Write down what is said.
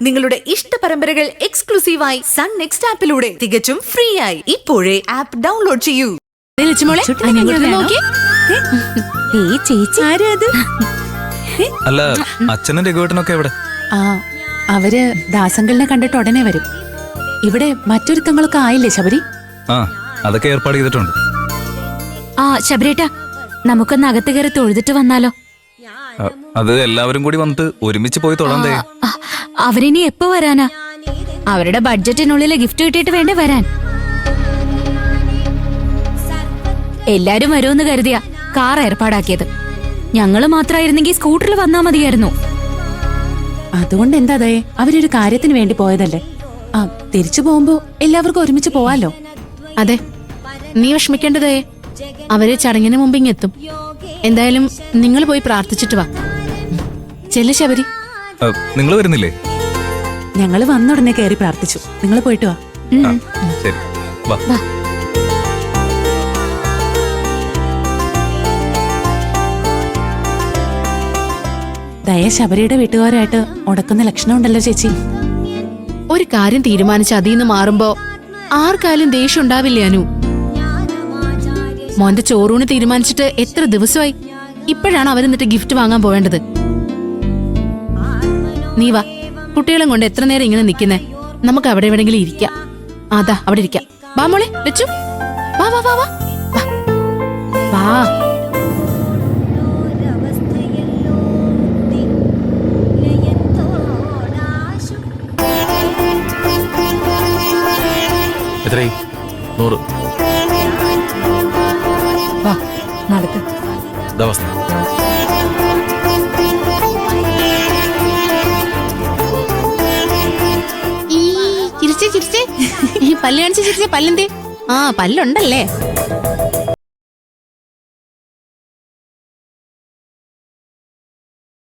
നിങ്ങളുടെ ഇഷ്ട പരമ്പരകൾ എക്സ്ക്ലൂസീവായി സൺ നെക്സ്റ്റ് ആപ്പിലൂടെ തികച്ചും ഫ്രീ ആയി ഇപ്പോഴേ ആപ്പ് ഡൗൺലോഡ് ചെയ്യൂ. അല്ല, അച്ഛനും രഘുവേട്ടനൊക്കെ എവിടെ? അവര് ദാസങ്കലിനെ കണ്ടിട്ട് ഉടനെ വരും. ഇവിടെ മറ്റൊരുക്കങ്ങളൊക്കെ ആയില്ലേ ശബരി? അതൊക്കെ ഏർപ്പാട് ചെയ്തിട്ടുണ്ട്. ശബരേട്ടാ, നമുക്കൊന്ന് അകത്ത് കയറി തൊഴുതിട്ട് വന്നാലോ? അത് എല്ലാവരും കൂടി വന്നിട്ട് ഒരുമിച്ച് പോയി തൊഴാന്തേ. അവരിനി എപ്പോ വരാനാ? അവരുടെ ബഡ്ജറ്റിനുള്ളിൽ ഗിഫ്റ്റ് കിട്ടിയിട്ട് വേണ്ടേ വരാൻ? എല്ലാരും വരുമെന്ന് കരുതിയാ കാർ ഏർപ്പാടാക്കിയത്. ഞങ്ങള് മാത്രമായിരുന്നെങ്കിൽ സ്കൂട്ടറിൽ വന്നാ മതിയായിരുന്നു. അതുകൊണ്ട് എന്താ ദേ, അവരൊരു കാര്യത്തിന് വേണ്ടി പോയതല്ലേ. തിരിച്ചു പോകുമ്പോ എല്ലാവർക്കും ഒരുമിച്ച് പോവാലോ. അതെ, നീ വിഷമിക്കേണ്ടതേ. അവര് ചടങ്ങിന് മുമ്പ് ഇങ്ങെത്തും. എന്തായാലും നിങ്ങൾ പോയി പ്രാർത്ഥിച്ചിട്ട് വാ. ചെല്ലു ശബരി. നിങ്ങൾ വരുന്നില്ലേ? ഞങ്ങള് വന്നുടനെ കയറി പ്രാർത്ഥിച്ചു. നിങ്ങൾ പോയിട്ട് വാ. ശരി, വാ. ദയ ശബരിയുടെ വീട്ടുകാരായിട്ട് ഉടക്കുന്ന ലക്ഷണം ഉണ്ടല്ലോ ചേച്ചി. ഒരു കാര്യം തീരുമാനിച്ച് അതിന്ന് മാറുമ്പോ ആർക്കായാലും ദേഷ്യം ഉണ്ടാവില്ലേ അനു? മോന്റെ ചോറൂണ് തീരുമാനിച്ചിട്ട് എത്ര ദിവസമായി? ഇപ്പോഴാണ് അവരെന്നിട്ട് ഗിഫ്റ്റ് വാങ്ങാൻ പോവേണ്ടത്. നീ വാ, കുട്ടികളും കൊണ്ട് എത്ര നേരം ഇങ്ങനെ നിക്കുന്നേ? നമുക്ക് അവിടെ എവിടെങ്കിലും ഇരിക്കാം. അതാ അവിടെ ഇരിക്കാം. വാ മോളെ, വെച്ചു. വാ വാ വാ വാ വാ. എത്രയായി? 100. നടക്ക്. ചിരിച്ചേ ചിരിച്ചേ. ഈ പല്ല് കാണിച്ച് ചിരിച്ചേ. പല്ലെന്തേ? പല്ലുണ്ടല്ലേ?